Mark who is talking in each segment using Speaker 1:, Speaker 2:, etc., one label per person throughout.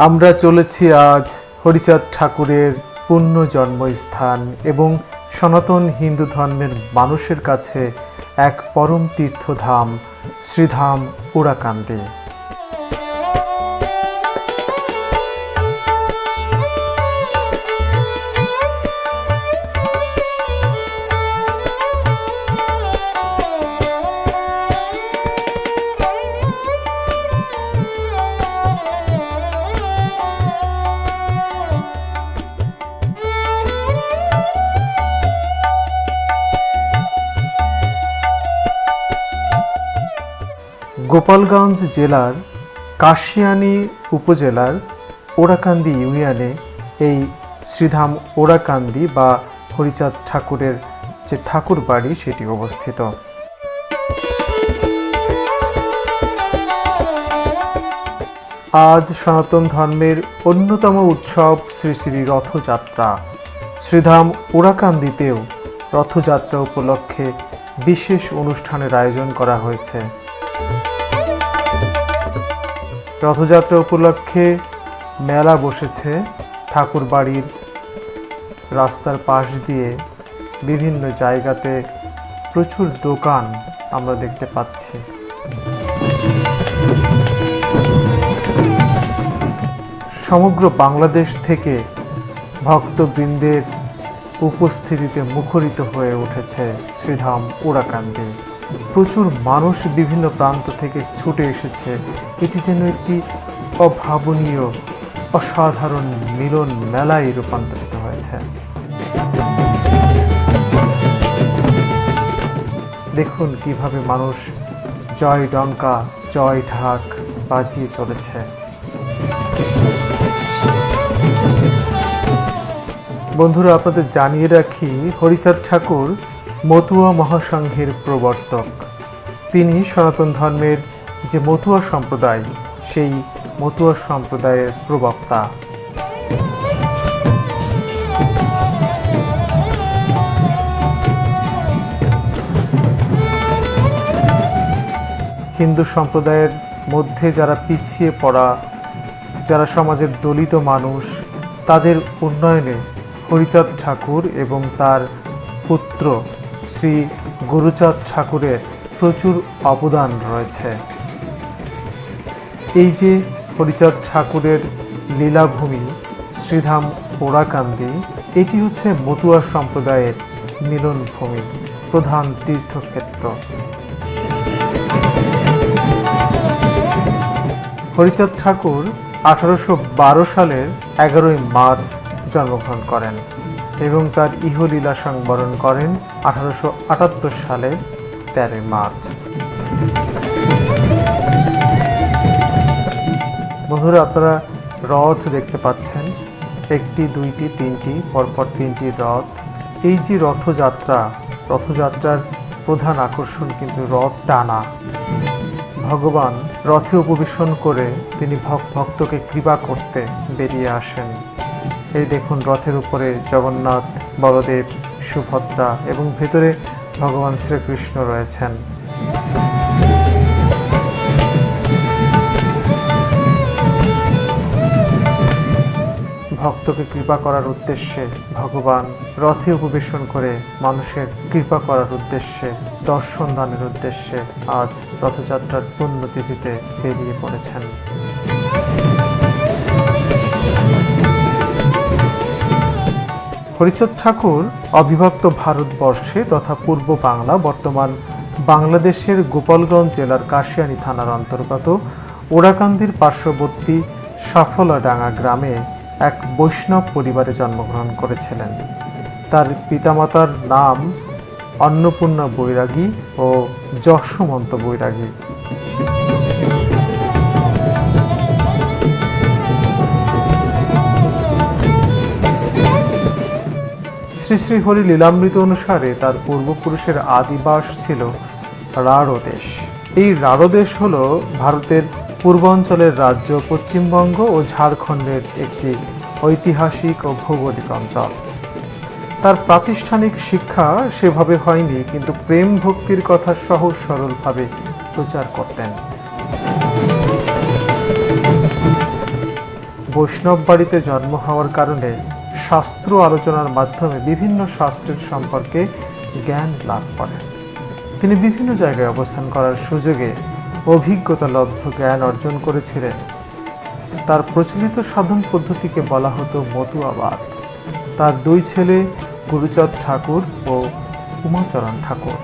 Speaker 1: আমরা চলেছি আজ হরিচাঁদ ঠাকুরের পুণ্য জন্মস্থান এবং সনাতন হিন্দু ধর্মের মানুষের কাছে এক পরম তীর্থধাম শ্রীধাম ওরাকান্দি। গোপালগঞ্জ জেলার কাশিয়ানী উপজেলার ওরাকান্দি ইউনিয়নে এই শ্রীধাম ওরাকান্দি বা হরিচাঁদ ঠাকুরের যে ঠাকুর বাড়ি সেটি অবস্থিত। আজ সনাতন ধর্মের অন্যতম উৎসব শ্রী শ্রী রথযাত্রা। শ্রীধাম ওরাকান্দিতেও রথযাত্রা উপলক্ষে বিশেষ অনুষ্ঠানের আয়োজন করা হয়েছে। রথযাত্রা উপলক্ষে মেলা বসেছে। ঠাকুর বাড়ির রাস্তার পাশ দিয়ে বিভিন্ন জায়গাতে প্রচুর দোকান আমরা দেখতে পাচ্ছি। সমগ্র বাংলাদেশ থেকে ভক্তবৃন্দের উপস্থিতিতে মুখরিত হয়ে উঠেছে শ্রীধাম ওরাকান্দি। প্রচুর মানুষ বিভিন্ন প্রান্ত থেকে ছুটে এসেছে। এটি যেন একটি অভাবনীয় অসাধারণ মিলন মেলায় রূপান্তরিত হয়েছে। দেখুন কিভাবে মানুষ জয় ডঙ্কা জয় ঢাক বাজিয়ে চলেছে। বন্ধুরা, আপনাদের জানিয়ে রাখি, হরিচাঁদ ঠাকুর মতুয়া মহাসংঘের প্রবর্তক। তিনি সনাতন ধর্মের যে মতুয়া সম্প্রদায়, সেই মতুয়া সম্প্রদায়ের প্রবক্তা। হিন্দু সম্প্রদায়ের মধ্যে যারা পিছিয়ে পড়া, যারা সমাজের দলিত মানুষ, তাদের উন্নয়নে হরিচাঁদ ঠাকুর এবং তার পুত্র শ্রী গুরুচাঁদ ঠাকুরের প্রচুর অবদান রয়েছে। এই যে হরিচাঁদ ঠাকুরের লীলাভূমি শ্রীধাম ওরাকান্দি, এটি হচ্ছে মতুয়া সম্প্রদায়ের মিলনভূমি, প্রধান তীর্থক্ষেত্র। হরিচাঁদ ঠাকুর 1812 সালের 11 মার্চ জন্মগ্রহণ করেন এবং তার ইহলীলা সংবরণ করেন 1878 সালের 13 মার্চ। বন্ধুরা, আপনারা রথ দেখতে পাচ্ছেন, একটি, দুইটি, তিনটি, পরপর তিনটি রথ। এই যে রথযাত্রার প্রধান আকর্ষণ কিন্তু রথ টানা। ভগবান রথে উপবেশন করে তিনি ভক্তকে কৃপা করতে বেরিয়ে আসেন। এই দেখুন, রথের উপরে জগন্নাথ, বলদেব, সুভদ্রা এবং ভেতরে ভগবান শ্রীকৃষ্ণ রয়েছেন। ভক্তকে কৃপা করার উদ্দেশ্যে ভগবান রথে উপবেশন করে মানুষের কৃপা করার উদ্দেশ্যে, দর্শন দানের উদ্দেশ্যে আজ রথযাত্রার পুণ্যতিথিতে বেরিয়ে পড়েছেন। হরিচাঁদ ঠাকুর অবিভক্ত ভারতবর্ষে তথা পূর্ব বাংলা, বর্তমান বাংলাদেশের গোপালগঞ্জ জেলার কাশিয়ানী থানার অন্তর্গত ওরাকান্দির পার্শ্ববর্তী সাফলাডাঙ্গা গ্রামে এক বৈষ্ণব পরিবারে জন্মগ্রহণ করেছিলেন। তার পিতামাতার নাম অন্নপূর্ণা বৈরাগী ও যশোমন্ত বৈরাগী। শ্রী শ্রী হরি লীলামৃত অনুসারে তার পূর্বপুরুষের আদিবাস ছিল রাঢ়দেশ। এই রাঢ়দেশ হল ভারতের পূর্বাঞ্চলের রাজ্য পশ্চিমবঙ্গ ও ঝাড়খণ্ডের একটি ঐতিহাসিক ও ভৌগোলিক অঞ্চল। তার প্রাতিষ্ঠানিক শিক্ষা সেভাবে হয়নি, কিন্তু প্রেম ভক্তির কথা সহজ সরলভাবে প্রচার করতেন। বৈষ্ণব বাড়িতে জন্ম হওয়ার কারণে শাস্ত্র আলোচনার মাধ্যমে বিভিন্ন শাস্ত্রের সম্পর্কে জ্ঞান লাভ করেন। তিনি বিভিন্ন জায়গায় অবস্থান করার সুযোগে অভিজ্ঞতালব্ধ জ্ঞান অর্জন করেছিলেন। তার প্রচলিত সাধন পদ্ধতিকে বলা হতো মতুয়াবাদ। তার দুই ছেলে গুরুচাঁদ ঠাকুর ও উমাচরণ ঠাকুর।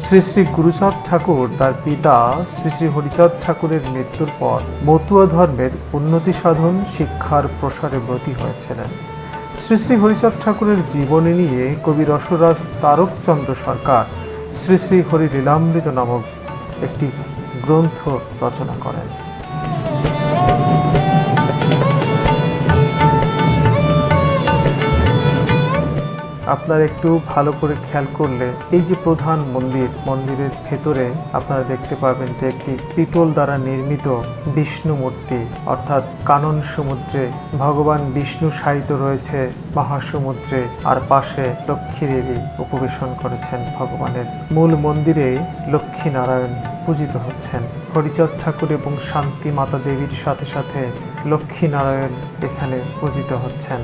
Speaker 1: শ্রী শ্রী গুরুচাঁদ ঠাকুর তার পিতা শ্রী শ্রী হরিচাঁদ ঠাকুরের মৃত্যুর পর মতুয়া ধর্মের উন্নতি সাধন, শিক্ষার প্রসারে ব্রতী হয়েছিলেন। শ্রী শ্রী হরিচাঁদ ঠাকুরের জীবনী নিয়ে কবি রসরাজ তারকচন্দ্র সরকার শ্রী শ্রী হরি লীলামৃত নামক একটি গ্রন্থ রচনা করেন। আপনারা একটু ভালো করে খেয়াল করলে এই যে প্রধান মন্দিরের ভেতরে আপনারা দেখতে পাবেন যে একটি পিতল দ্বারা নির্মিত বিষ্ণু মূর্তি, অর্থাৎ কানন সমুদ্রে ভগবান বিষ্ণু শায়িত রয়েছে মহাসমুদ্রে, আর পাশে লক্ষ্মী দেবী উপবেশন করেছেন ভগবানের। মূল মন্দিরে লক্ষ্মী নারায়ণ পূজিত হচ্ছেন। হরিচাঁদ ঠাকুর এবং শান্তি মাতা দেবীর সাথে সাথে লক্ষ্মী নারায়ণ এখানে পূজিত হচ্ছেন।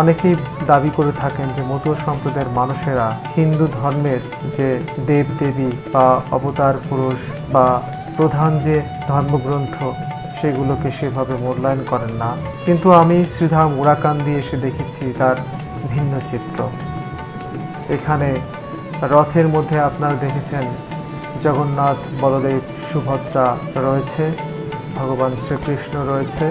Speaker 1: অনেকেই দাবি করে থাকেন যে মতুয়া সম্প্রদায়ের মানুষেরা হিন্দু ধর্মের যে দেবদেবী বা অবতার পুরুষ বা প্রধান যে ধর্মগ্রন্থ সেগুলোকে সেভাবে মূল্যায়ন করেন না, কিন্তু আমি শ্রীধাম উড়াকান্দি এসে দেখেছি তার ভিন্ন চিত্র। এখানে রথের মধ্যে আপনারা দেখেছেন জগন্নাথ, বলদেব, সুভদ্রা রয়েছে, ভগবান শ্রীকৃষ্ণ রয়েছে।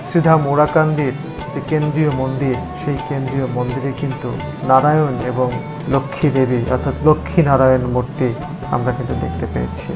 Speaker 1: শ্রীধাম উড়াকান্দির যে কেন্দ্রীয় মন্দির, সেই কেন্দ্রীয় মন্দিরে কিন্তু নারায়ণ এবং লক্ষ্মী দেবী অর্থাৎ লক্ষ্মী নারায়ণ মূর্তি আমরা কিন্তু দেখতে পেয়েছি।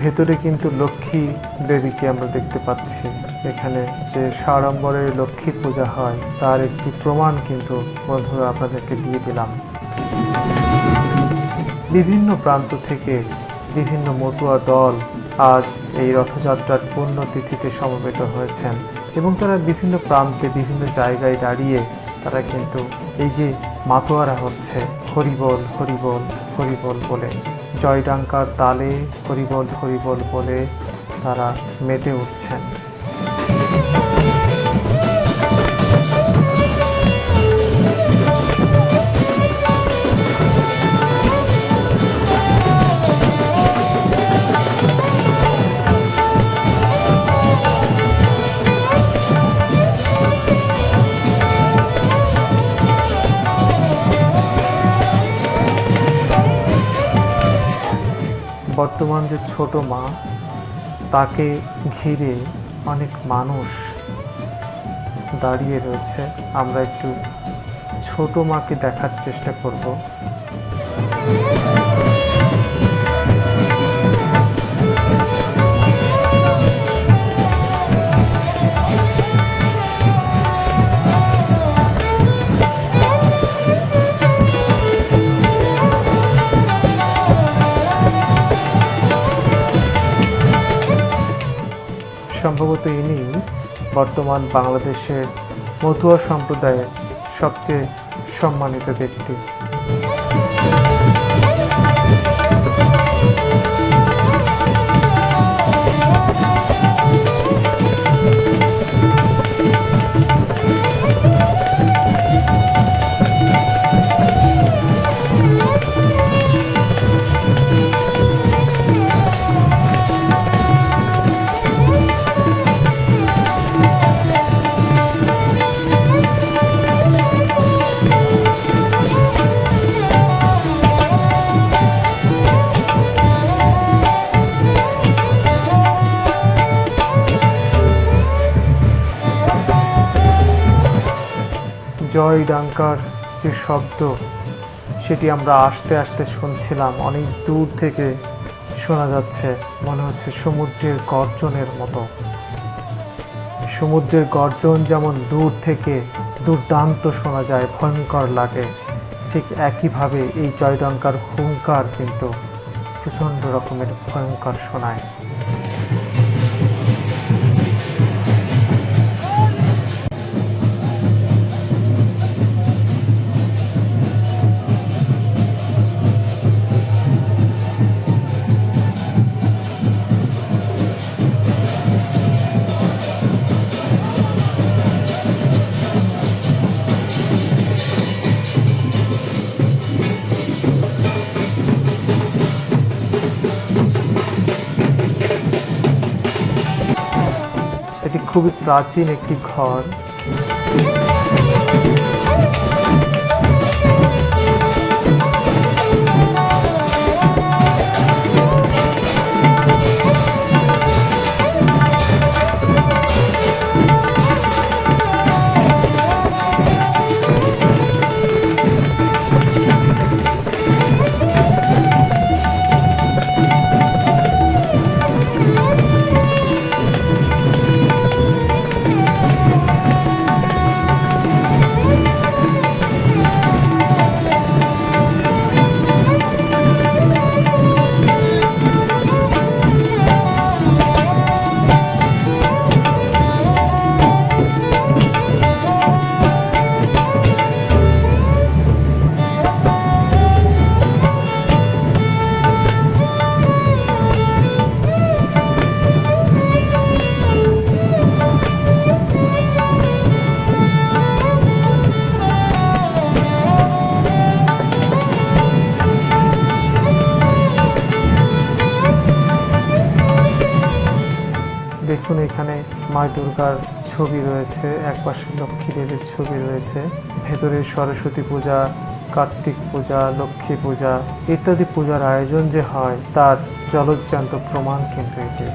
Speaker 1: ভেতরে কিন্তু লক্ষ্মী দেবীকে আমরা দেখতে পাচ্ছি। এখানে যে সাড়ম্বরে লক্ষ্মী পূজা হয় তার একটি প্রমাণ কিন্তু বন্ধুরা আপনাদেরকে দিয়ে দিলাম। বিভিন্ন প্রান্ত থেকে বিভিন্ন মতুয়া দল আজ এই রথযাত্রার পুণ্যতিথিতে সমবেত হয়েছেন এবং তারা বিভিন্ন প্রান্তে বিভিন্ন জায়গায় দাঁড়িয়ে তারা কিন্তু এই যে মাতোয়ারা হচ্ছে হরিবল হরিবল হরিবল বলে, জয়ডাঙ্কার তালে হরিবল হরিবল বলে তারা মেতে উঠছেন। বর্তমান যে ছোট মা, তাকে ঘিরে অনেক মানুষ দাঁড়িয়ে রয়েছে। আমরা একটু ছোট মাকে দেখার চেষ্টা করব। সম্ভবত ইনি বর্তমান বাংলাদেশের মতুয়া সম্প্রদায়ের সবচেয়ে সম্মানিত ব্যক্তি। জয় ডাঙ্কার যে শব্দ, সেটি আমরা আস্তে আস্তে শুনছিলাম। অনেক দূর থেকে শোনা যাচ্ছে, মনে হচ্ছে সমুদ্রের গর্জনের মতো। সমুদ্রের গর্জন যেমন দূর থেকে দুর্দান্ত শোনা যায়, ভয়ঙ্কর লাগে, ঠিক একইভাবে এই জয়ডঙ্কার হুঙ্কার কিন্তু প্রচণ্ড রকমের ভয়ঙ্কর শোনায়। এটি খুবই প্রাচীন একটি ঘর। দেখুন, এখানে মা দুর্গার ছবি রয়েছে, একপাশে লক্ষ্মী দেবীর ছবি রয়েছে, ভেতরে সরস্বতী পূজা, কার্তিক পূজা, লক্ষ্মী পূজা ইত্যাদি পূজার আয়োজন যে হয় তার জলজ্জান্ত প্রমাণ কিন্তু এটি।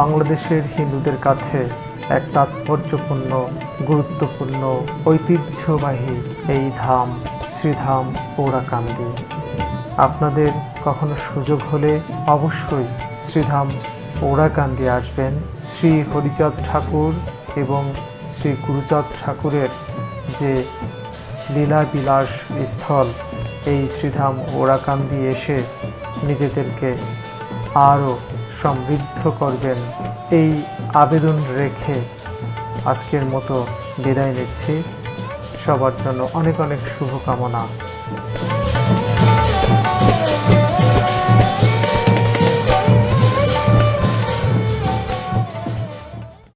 Speaker 1: বাংলাদেশের হিন্দুদের কাছে এক তাৎপর্যপূর্ণ, গুরুত্বপূর্ণ, ঐতিহ্যবাহী এই ধাম শ্রীধাম ওরাকান্দি। আপনাদের কখনো সুযোগ হলে অবশ্যই শ্রীধাম ওরাকান্দি আসবেন। শ্রী হরিচাঁদ ঠাকুর এবং শ্রী গুরুচাঁদ ঠাকুরের যে লীলা বিলাস স্থল, এই শ্রীধাম ওরাকান্দি এসে নিজেদেরকে আরও সমৃদ্ধ করবেন, এই আবেদন রেখে আজকের মতো বিদায় নিচ্ছি। সবার জন্য অনেক অনেক শুভকামনা।